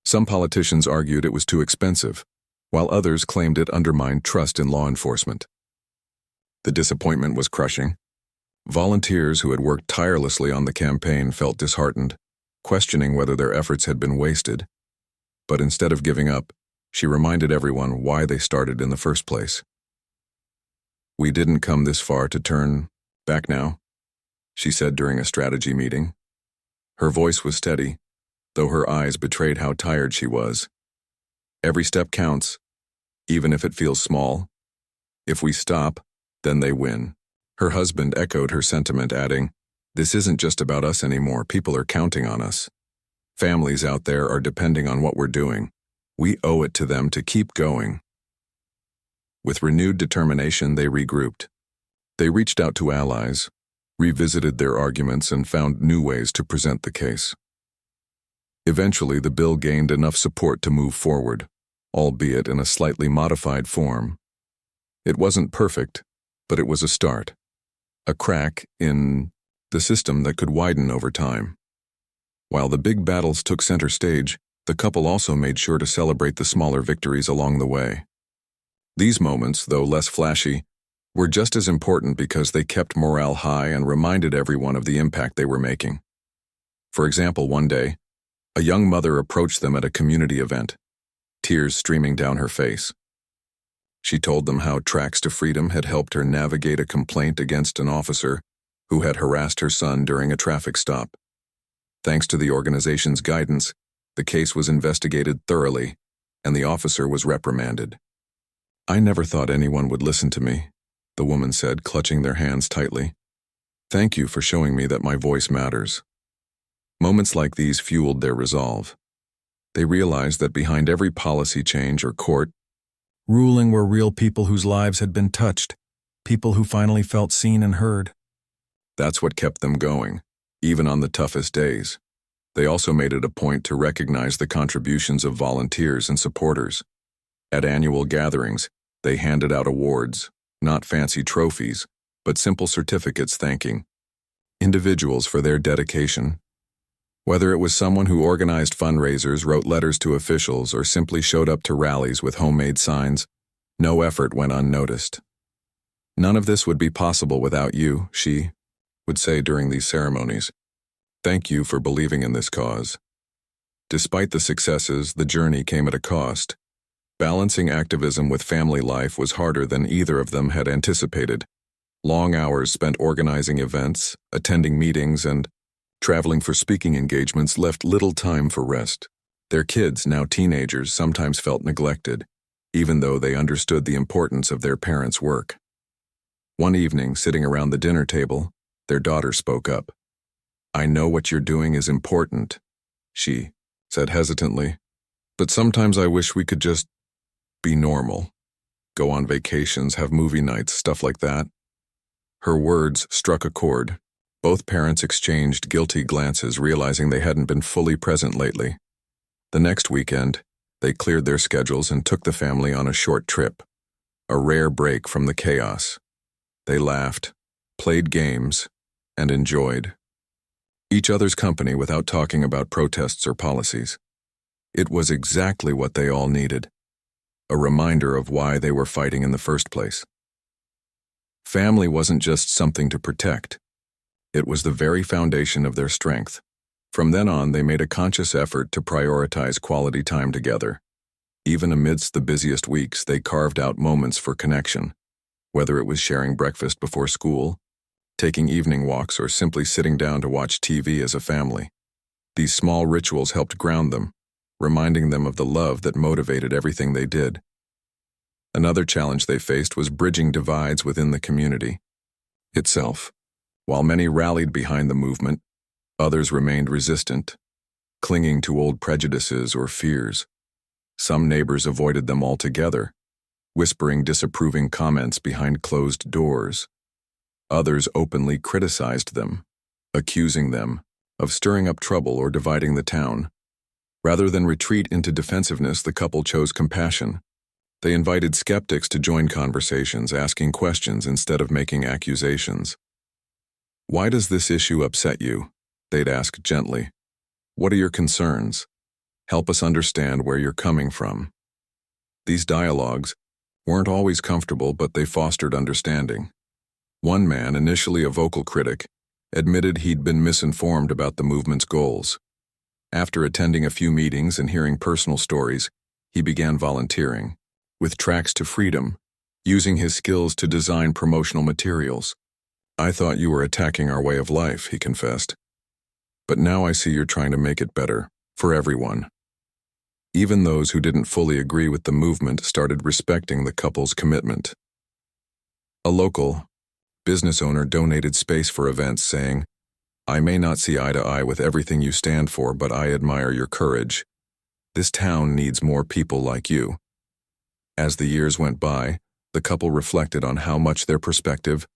Some politicians argued it was too expensive, while others claimed it undermined trust in law enforcement. The disappointment was crushing. Volunteers who had worked tirelessly on the campaign felt disheartened, questioning whether their efforts had been wasted. But instead of giving up, she reminded everyone why they started in the first place. "We didn't come this far to turn back now," she said during a strategy meeting. Her voice was steady, though her eyes betrayed how tired she was. "Every step counts, even if it feels small. If we stop, then they win." Her husband echoed her sentiment, adding, "This isn't just about us anymore. People are counting on us. Families out there are depending on what we're doing. We owe it to them to keep going." With renewed determination, they regrouped. They reached out to allies, revisited their arguments, and found new ways to present the case. Eventually, the bill gained enough support to move forward, albeit in a slightly modified form. It wasn't perfect, but it was a start. A crack in the system that could widen over time. While the big battles took center stage, the couple also made sure to celebrate the smaller victories along the way. These moments, though less flashy, were just as important because they kept morale high and reminded everyone of the impact they were making. For example, one day, a young mother approached them at a community event, tears streaming down her face. She told them how Tracks to Freedom had helped her navigate a complaint against an officer who had harassed her son during a traffic stop. Thanks to the organization's guidance, the case was investigated thoroughly, and the officer was reprimanded. "I never thought anyone would listen to me," the woman said, clutching their hands tightly. "Thank you for showing me that my voice matters." Moments like these fueled their resolve. They realized that behind every policy change or court ruling were real people whose lives had been touched, people who finally felt seen and heard. That's what kept them going, even on the toughest days. They also made it a point to recognize the contributions of volunteers and supporters. At annual gatherings, they handed out awards, not fancy trophies, but simple certificates thanking individuals for their dedication. Whether it was someone who organized fundraisers, wrote letters to officials, or simply showed up to rallies with homemade signs, no effort went unnoticed. "None of this would be possible without you," she would say during these ceremonies. "Thank you for believing in this cause." Despite the successes, the journey came at a cost. Balancing activism with family life was harder than either of them had anticipated. Long hours spent organizing events, attending meetings, and traveling for speaking engagements left little time for rest. Their kids, now teenagers, sometimes felt neglected, even though they understood the importance of their parents' work. One evening, sitting around the dinner table, their daughter spoke up. "I know what you're doing is important," she said hesitantly. But sometimes I wish we could just be normal, go on vacations, have movie nights, stuff like that. Her words struck a chord. Both parents exchanged guilty glances, realizing they hadn't been fully present lately. The next weekend, they cleared their schedules and took the family on a short trip, a rare break from the chaos. They laughed, played games, and enjoyed each other's company without talking about protests or policies. It was exactly what they all needed, a reminder of why they were fighting in the first place. Family wasn't just something to protect. It was the very foundation of their strength. From then on, they made a conscious effort to prioritize quality time together. Even amidst the busiest weeks, they carved out moments for connection, whether it was sharing breakfast before school, taking evening walks, or simply sitting down to watch TV as a family. These small rituals helped ground them, reminding them of the love that motivated everything they did. Another challenge they faced was bridging divides within the community itself. While many rallied behind the movement, others remained resistant, clinging to old prejudices or fears. Some neighbors avoided them altogether, whispering disapproving comments behind closed doors. Others openly criticized them, accusing them of stirring up trouble or dividing the town. Rather than retreat into defensiveness, the couple chose compassion. They invited skeptics to join conversations, asking questions instead of making accusations. "Why does this issue upset you?" they'd ask gently. "What are your concerns? Help us understand where you're coming from." These dialogues weren't always comfortable, but they fostered understanding. One man, initially a vocal critic, admitted he'd been misinformed about the movement's goals. After attending a few meetings and hearing personal stories, he began volunteering, with Tracks to Freedom, using his skills to design promotional materials. "I thought you were attacking our way of life," he confessed. "But now I see you're trying to make it better, for everyone." Even those who didn't fully agree with the movement started respecting the couple's commitment. A local business owner donated space for events, saying, "I may not see eye to eye with everything you stand for, but I admire your courage. This town needs more people like you." As the years went by, the couple reflected on how much their perspective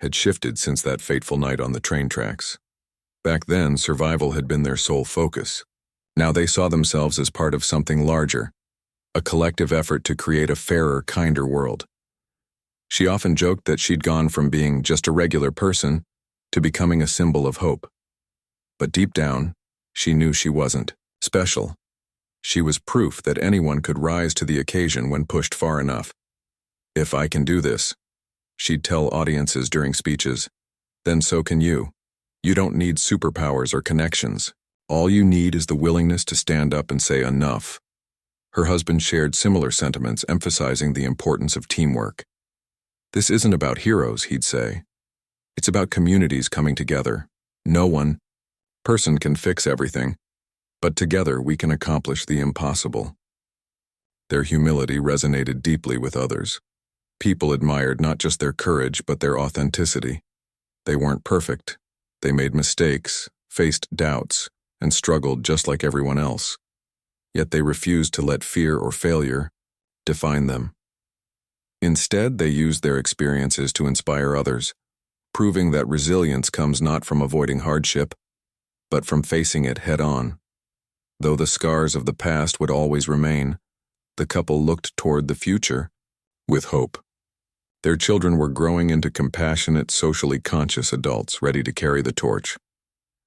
had shifted since that fateful night on the train tracks. Back then, survival had been their sole focus. Now they saw themselves as part of something larger, a collective effort to create a fairer, kinder world. She often joked that she'd gone from being just a regular person to becoming a symbol of hope. But deep down, she knew she wasn't special. She was proof that anyone could rise to the occasion when pushed far enough. "If I can do this," she'd tell audiences during speeches, "then so can you. You don't need superpowers or connections. All you need is the willingness to stand up and say enough." Her husband shared similar sentiments, emphasizing the importance of teamwork. "This isn't about heroes," he'd say. "It's about communities coming together. No one person can fix everything, but together we can accomplish the impossible." Their humility resonated deeply with others. People admired not just their courage, but their authenticity. They weren't perfect. They made mistakes, faced doubts, and struggled just like everyone else. Yet they refused to let fear or failure define them. Instead, they used their experiences to inspire others, proving that resilience comes not from avoiding hardship, but from facing it head-on. Though the scars of the past would always remain, the couple looked toward the future with hope. Their children were growing into compassionate, socially conscious adults ready to carry the torch.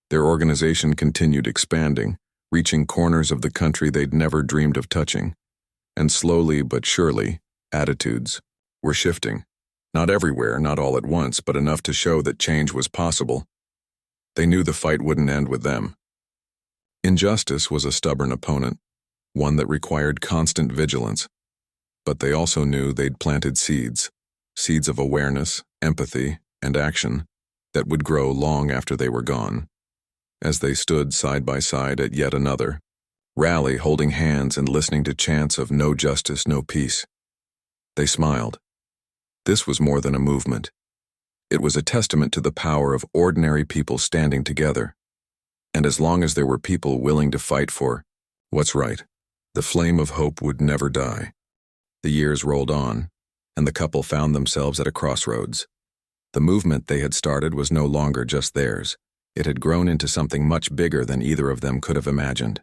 Their organization continued expanding, reaching corners of the country they'd never dreamed of touching. And slowly but surely, attitudes were shifting. Not everywhere, not all at once, but enough to show that change was possible. They knew the fight wouldn't end with them. Injustice was a stubborn opponent, one that required constant vigilance. But they also knew they'd planted seeds of awareness, empathy, and action that would grow long after they were gone. As they stood side by side at yet another rally, holding hands and listening to chants of "no justice, no peace," they smiled. This was more than a movement. It was a testament to the power of ordinary people standing together. And as long as there were people willing to fight for what's right, The flame of hope would never die. The years rolled on, and the couple found themselves at a crossroads. The movement they had started was no longer just theirs. It had grown into something much bigger than either of them could have imagined.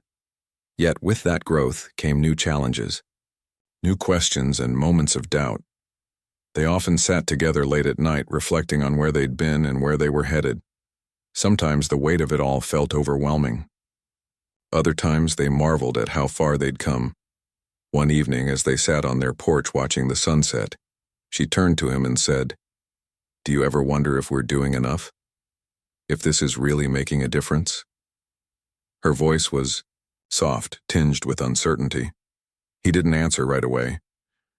Yet with that growth came new challenges, new questions and moments of doubt. They often sat together late at night reflecting on where they'd been and where they were headed. Sometimes the weight of it all felt overwhelming. Other times they marveled at how far they'd come. One evening, as they sat on their porch watching the sunset, she turned to him and said, "Do you ever wonder if we're doing enough? If this is really making a difference?" Her voice was soft, tinged with uncertainty. He didn't answer right away.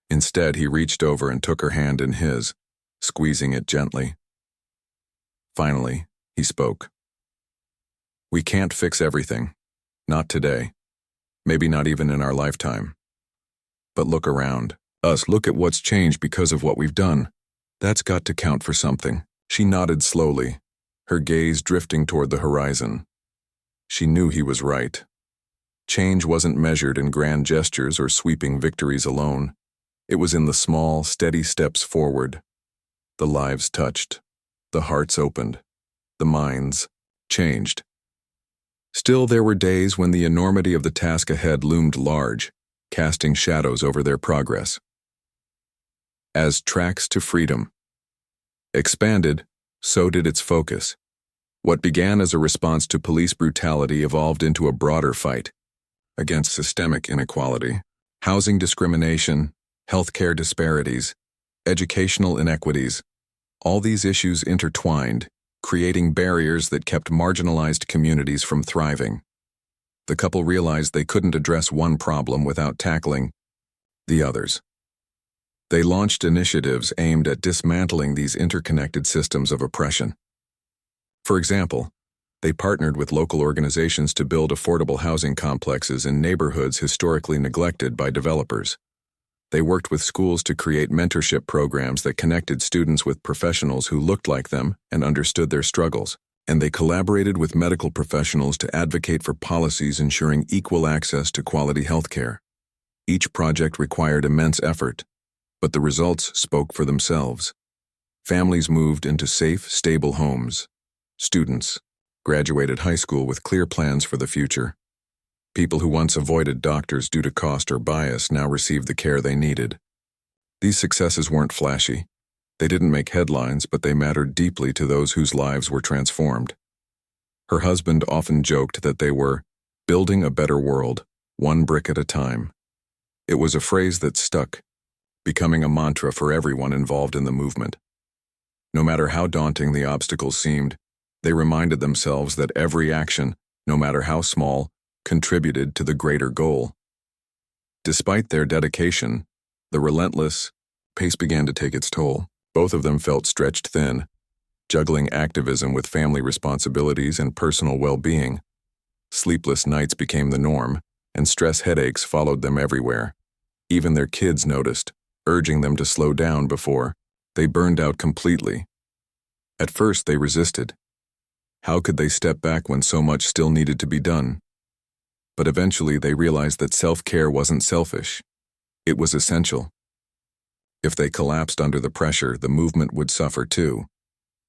Instead, he reached over and took her hand in his, squeezing it gently. Finally, he spoke. "We can't fix everything. Not today. Maybe not even in our lifetime. But look around us. Look at what's changed because of what we've done. That's got to count for something." She nodded slowly, her gaze drifting toward the horizon. She knew he was right. Change wasn't measured in grand gestures or sweeping victories alone. It was in the small, steady steps forward. The lives touched, the hearts opened, the minds changed. Still, there were days when the enormity of the task ahead loomed large, casting shadows over their progress. As Tracks to Freedom expanded, so did its focus. What began as a response to police brutality evolved into a broader fight against systemic inequality, housing discrimination, healthcare disparities, educational inequities. All these issues intertwined, creating barriers that kept marginalized communities from thriving. The couple realized they couldn't address one problem without tackling the others. They launched initiatives aimed at dismantling these interconnected systems of oppression. For example, they partnered with local organizations to build affordable housing complexes in neighborhoods historically neglected by developers. They worked with schools to create mentorship programs that connected students with professionals who looked like them and understood their struggles. And they collaborated with medical professionals to advocate for policies ensuring equal access to quality healthcare. Each project required immense effort, but the results spoke for themselves. Families moved into safe, stable homes. Students graduated high school with clear plans for the future. People who once avoided doctors due to cost or bias now received the care they needed. These successes weren't flashy. They didn't make headlines, but they mattered deeply to those whose lives were transformed. Her husband often joked that they were building a better world, one brick at a time. It was a phrase that stuck, becoming a mantra for everyone involved in the movement. No matter how daunting the obstacles seemed, they reminded themselves that every action, no matter how small, contributed to the greater goal. Despite their dedication, the relentless pace began to take its toll. Both of them felt stretched thin, juggling activism with family responsibilities and personal well-being. Sleepless nights became the norm, and stress headaches followed them everywhere. Even their kids noticed, urging them to slow down before they burned out completely. At first, they resisted. How could they step back when so much still needed to be done? But eventually, they realized that self-care wasn't selfish. It was essential. If they collapsed under the pressure, the movement would suffer too.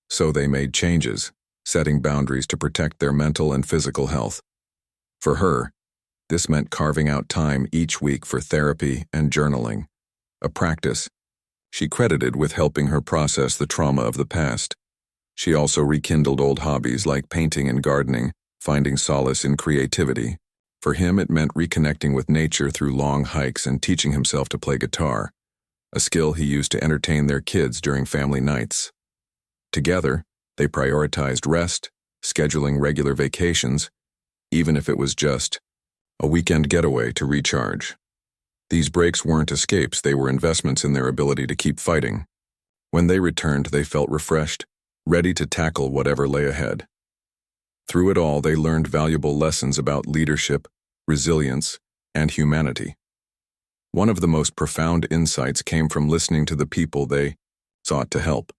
So they made changes, setting boundaries to protect their mental and physical health. For her, this meant carving out time each week for therapy and journaling, a practice she credited with helping her process the trauma of the past. She also rekindled old hobbies like painting and gardening, finding solace in creativity. For him, it meant reconnecting with nature through long hikes and teaching himself to play guitar, a skill he used to entertain their kids during family nights. Together, they prioritized rest, scheduling regular vacations, even if it was just a weekend getaway to recharge. These breaks weren't escapes, they were investments in their ability to keep fighting. When they returned, they felt refreshed, ready to tackle whatever lay ahead. Through it all, they learned valuable lessons about leadership, resilience, and humanity. One of the most profound insights came from listening to the people they sought to help.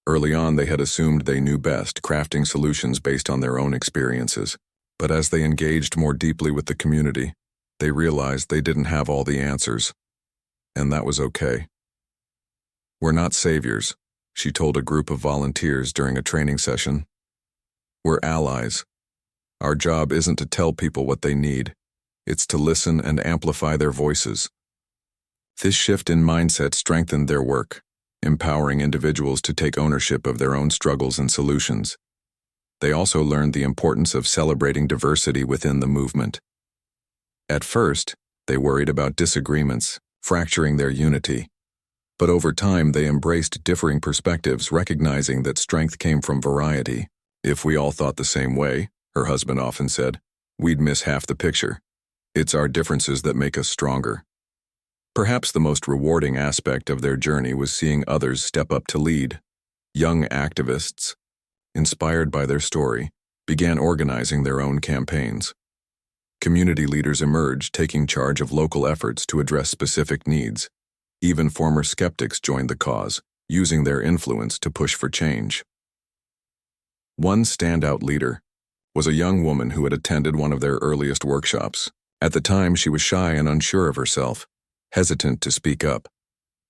Early on, they had assumed they knew best, crafting solutions based on their own experiences. But as they engaged more deeply with the community, They realized they didn't have all the answers, and that was okay. "We're not saviors," she told a group of volunteers during a training session. "We're allies. Our job isn't to tell people what they need. It's to listen and amplify their voices." This shift in mindset strengthened their work, empowering individuals to take ownership of their own struggles and solutions. They also learned the importance of celebrating diversity within the movement. At first, they worried about disagreements, fracturing their unity. But over time, they embraced differing perspectives, recognizing that strength came from variety. "If we all thought the same way," her husband often said, "we'd miss half the picture. It's our differences that make us stronger." Perhaps the most rewarding aspect of their journey was seeing others step up to lead. Young activists, inspired by their story, began organizing their own campaigns. Community leaders emerged, taking charge of local efforts to address specific needs. Even former skeptics joined the cause, using their influence to push for change. One standout leader was a young woman who had attended one of their earliest workshops. At the time, she was shy and unsure of herself, hesitant to speak up.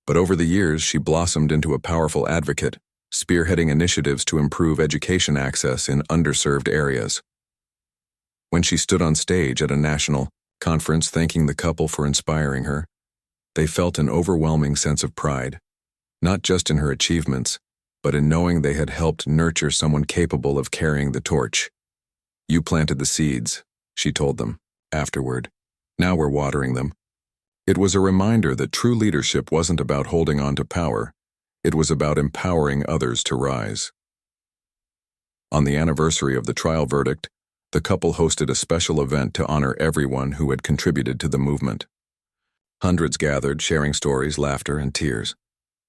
But over the years, she blossomed into a powerful advocate, spearheading initiatives to improve education access in underserved areas. When she stood on stage at a national conference thanking the couple for inspiring her, they felt an overwhelming sense of pride, not just in her achievements, but in knowing they had helped nurture someone capable of carrying the torch. "You planted the seeds," she told them afterward. "Now we're watering them." It was a reminder that true leadership wasn't about holding on to power. It was about empowering others to rise. On the anniversary of the trial verdict, the couple hosted a special event to honor everyone who had contributed to the movement. Hundreds gathered, sharing stories, laughter, and tears.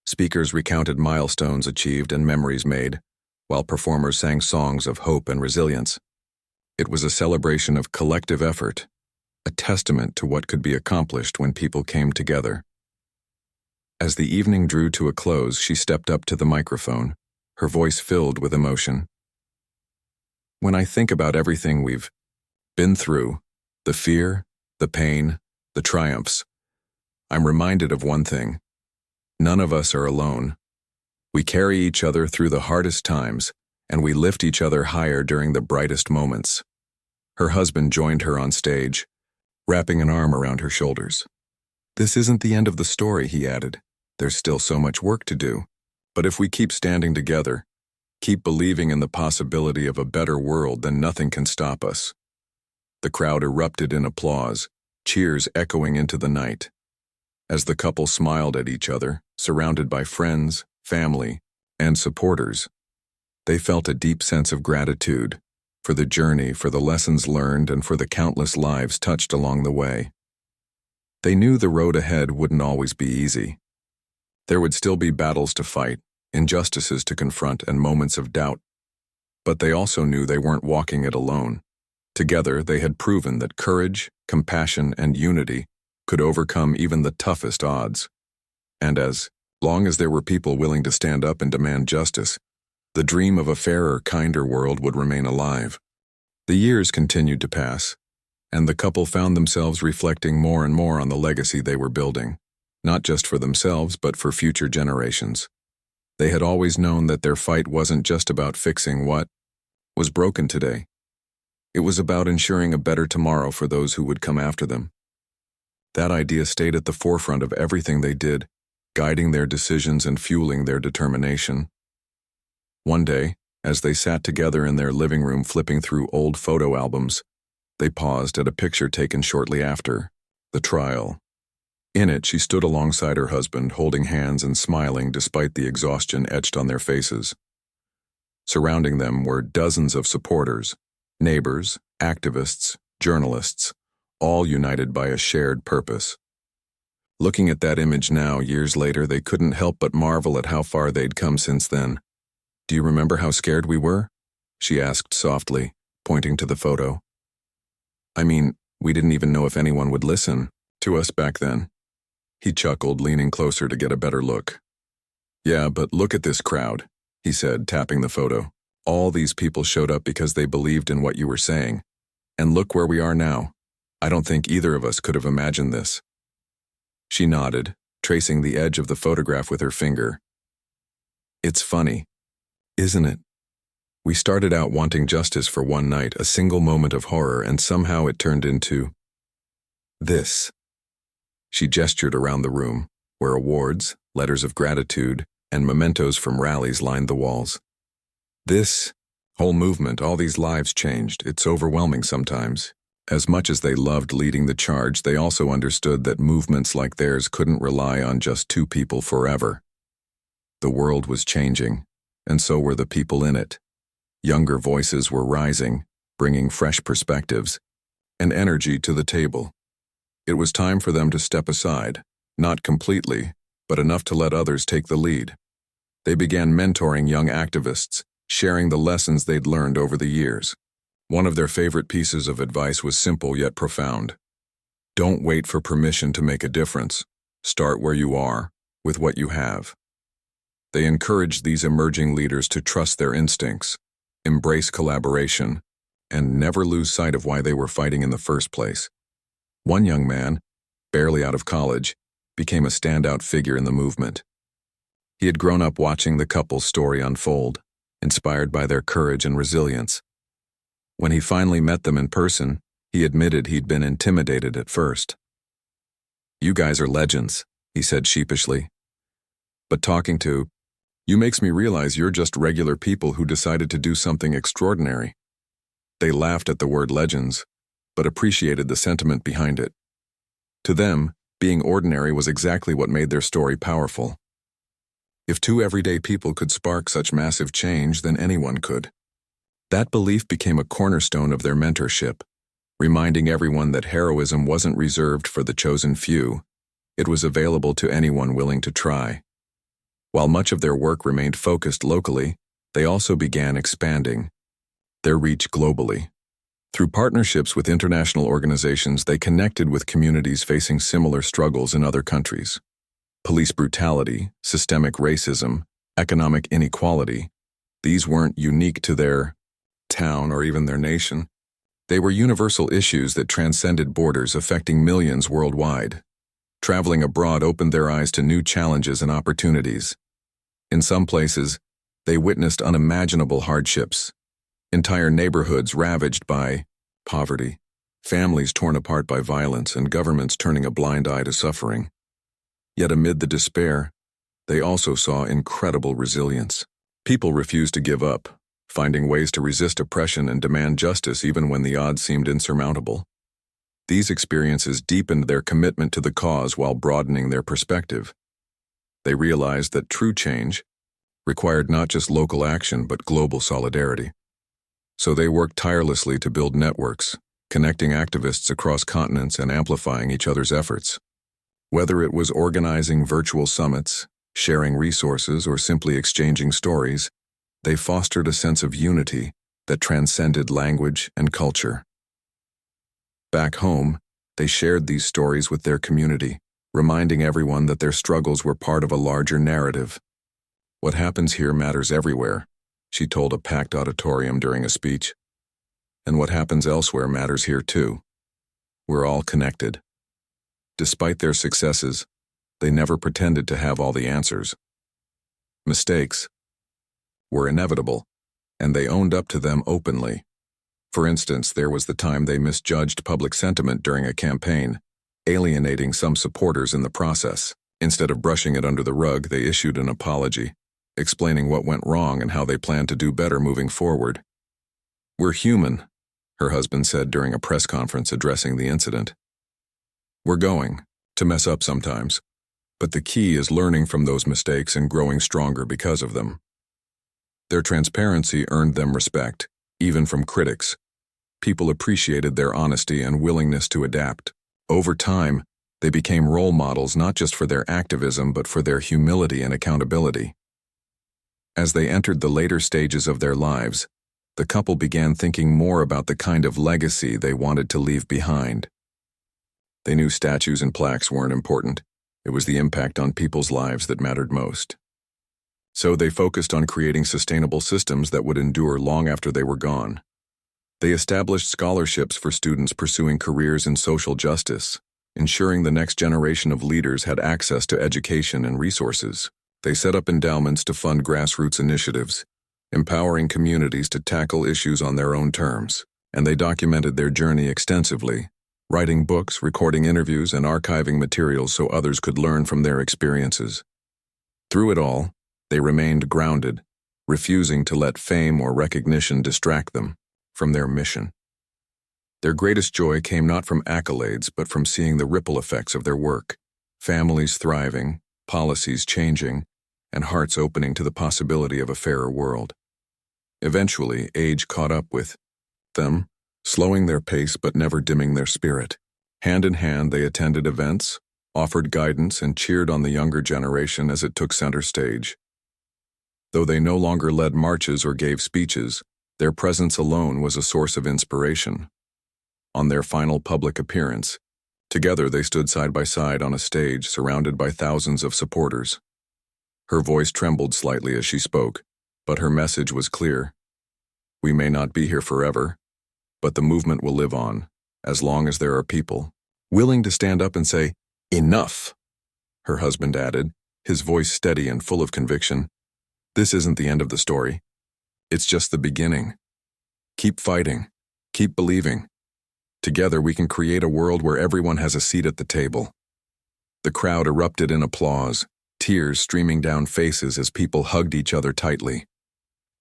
Speakers recounted milestones achieved and memories made, while performers sang songs of hope and resilience. It was a celebration of collective effort, a testament to what could be accomplished when people came together. As the evening drew to a close, she stepped up to the microphone, her voice filled with emotion. "When I think about everything we've been through, the fear, the pain, the triumphs, I'm reminded of one thing. None of us are alone. We carry each other through the hardest times, and we lift each other higher during the brightest moments." Her husband joined her on stage, wrapping an arm around her shoulders. "This isn't the end of the story," he added. "There's still so much work to do. But if we keep standing together, keep believing in the possibility of a better world, then nothing can stop us." The crowd erupted in applause, cheers echoing into the night. As the couple smiled at each other, surrounded by friends, family, and supporters, they felt a deep sense of gratitude for the journey, for the lessons learned, and for the countless lives touched along the way. They knew the road ahead wouldn't always be easy. There would still be battles to fight, injustices to confront, and moments of doubt. But they also knew they weren't walking it alone. Together, they had proven that courage, compassion, and unity could overcome even the toughest odds. And as long as there were people willing to stand up and demand justice, the dream of a fairer, kinder world would remain alive. The years continued to pass, and the couple found themselves reflecting more and more on the legacy they were building, not just for themselves, but for future generations. They had always known that their fight wasn't just about fixing what was broken today. It was about ensuring a better tomorrow for those who would come after them. That idea stayed at the forefront of everything they did, guiding their decisions and fueling their determination. One day, as they sat together in their living room flipping through old photo albums, they paused at a picture taken shortly after the trial. In it, she stood alongside her husband, holding hands and smiling despite the exhaustion etched on their faces. Surrounding them were dozens of supporters, neighbors, activists, journalists, all united by a shared purpose. Looking at that image now, years later, they couldn't help but marvel at how far they'd come since then. "Do you remember how scared we were?" she asked softly, pointing to the photo. "I mean, we didn't even know if anyone would listen to us back then." He chuckled, leaning closer to get a better look. "Yeah, but look at this crowd," he said, tapping the photo. "All these people showed up because they believed in what you were saying. And look where we are now. I don't think either of us could have imagined this. She nodded, tracing the edge of the photograph with her finger. It's funny, isn't it? We started out wanting justice for one night, a single moment of horror, and somehow it turned into this. She gestured around the room, where awards, letters of gratitude, and mementos from rallies lined the walls. This whole movement, all these lives changed. It's overwhelming sometimes. As much as they loved leading the charge, they also understood that movements like theirs couldn't rely on just two people forever. The world was changing, and so were the people in it. Younger voices were rising, bringing fresh perspectives and energy to the table. It was time for them to step aside, not completely, but enough to let others take the lead. They began mentoring young activists, sharing the lessons they'd learned over the years. One of their favorite pieces of advice was simple yet profound. Don't wait for permission to make a difference. Start where you are, with what you have. They encouraged these emerging leaders to trust their instincts, embrace collaboration, and never lose sight of why they were fighting in the first place. One young man, barely out of college, became a standout figure in the movement. He had grown up watching the couple's story unfold, inspired by their courage and resilience. When he finally met them in person, he admitted he'd been intimidated at first. "You guys are legends," he said sheepishly. "But talking to you makes me realize you're just regular people who decided to do something extraordinary." They laughed at the word legends, but appreciated the sentiment behind it. To them, being ordinary was exactly what made their story powerful. If two everyday people could spark such massive change, then anyone could. That belief became a cornerstone of their mentorship, reminding everyone that heroism wasn't reserved for the chosen few. It was available to anyone willing to try. While much of their work remained focused locally, they also began expanding their reach globally. Through partnerships with international organizations, they connected with communities facing similar struggles in other countries. Police brutality, systemic racism, economic inequality, these weren't unique to their town or even their nation. They were universal issues that transcended borders, affecting millions worldwide. Traveling abroad opened their eyes to new challenges and opportunities. In some places, they witnessed unimaginable hardships. Entire neighborhoods ravaged by poverty, families torn apart by violence, and governments turning a blind eye to suffering. Yet amid the despair, they also saw incredible resilience. People refused to give up, finding ways to resist oppression and demand justice even when the odds seemed insurmountable. These experiences deepened their commitment to the cause while broadening their perspective. They realized that true change required not just local action but global solidarity. So they worked tirelessly to build networks, connecting activists across continents and amplifying each other's efforts. Whether it was organizing virtual summits, sharing resources, or simply exchanging stories, they fostered a sense of unity that transcended language and culture. Back home, they shared these stories with their community, reminding everyone that their struggles were part of a larger narrative. "What happens here matters everywhere," she told a packed auditorium during a speech. "And what happens elsewhere matters here too. We're all connected." Despite their successes, they never pretended to have all the answers. Mistakes were inevitable, and they owned up to them openly. For instance, there was the time they misjudged public sentiment during a campaign, alienating some supporters in the process. Instead of brushing it under the rug, they issued an apology, explaining what went wrong and how they planned to do better moving forward. "We're human," her husband said during a press conference addressing the incident. "We're going to mess up sometimes, but the key is learning from those mistakes and growing stronger because of them." Their transparency earned them respect, even from critics. People appreciated their honesty and willingness to adapt. Over time, they became role models not just for their activism but for their humility and accountability. As they entered the later stages of their lives, the couple began thinking more about the kind of legacy they wanted to leave behind. They knew statues and plaques weren't important. It was the impact on people's lives that mattered most. So they focused on creating sustainable systems that would endure long after they were gone. They established scholarships for students pursuing careers in social justice, ensuring the next generation of leaders had access to education and resources. They set up endowments to fund grassroots initiatives, empowering communities to tackle issues on their own terms, and they documented their journey extensively, writing books, recording interviews, and archiving materials so others could learn from their experiences. Through it all, they remained grounded, refusing to let fame or recognition distract them from their mission. Their greatest joy came not from accolades, but from seeing the ripple effects of their work, families thriving, policies changing, and hearts opening to the possibility of a fairer world. Eventually, age caught up with them, slowing their pace but never dimming their spirit. Hand in hand, they attended events, offered guidance, and cheered on the younger generation as it took center stage. Though they no longer led marches or gave speeches, their presence alone was a source of inspiration. On their final public appearance, together they stood side by side on a stage surrounded by thousands of supporters. Her voice trembled slightly as she spoke, but her message was clear. We may not be here forever, but the movement will live on, as long as there are people willing to stand up and say, "Enough," her husband added, his voice steady and full of conviction. This isn't the end of the story. It's just the beginning. Keep fighting. Keep believing. Together we can create a world where everyone has a seat at the table. The crowd erupted in applause, tears streaming down faces as people hugged each other tightly.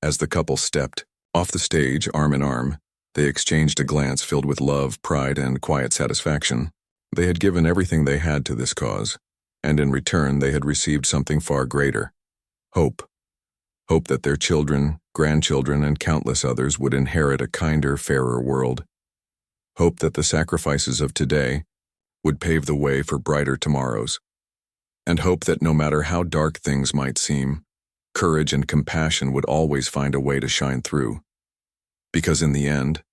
As the couple stepped off the stage, arm in arm, they exchanged a glance filled with love, pride, and quiet satisfaction. They had given everything they had to this cause, and in return they had received something far greater: hope. Hope that their children, grandchildren, and countless others would inherit a kinder, fairer world. Hope that the sacrifices of today would pave the way for brighter tomorrows. And hope that no matter how dark things might seem, courage and compassion would always find a way to shine through. Because in the end,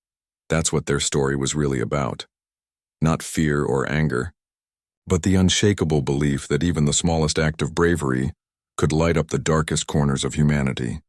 that's what their story was really about. Not fear or anger, but the unshakable belief that even the smallest act of bravery could light up the darkest corners of humanity.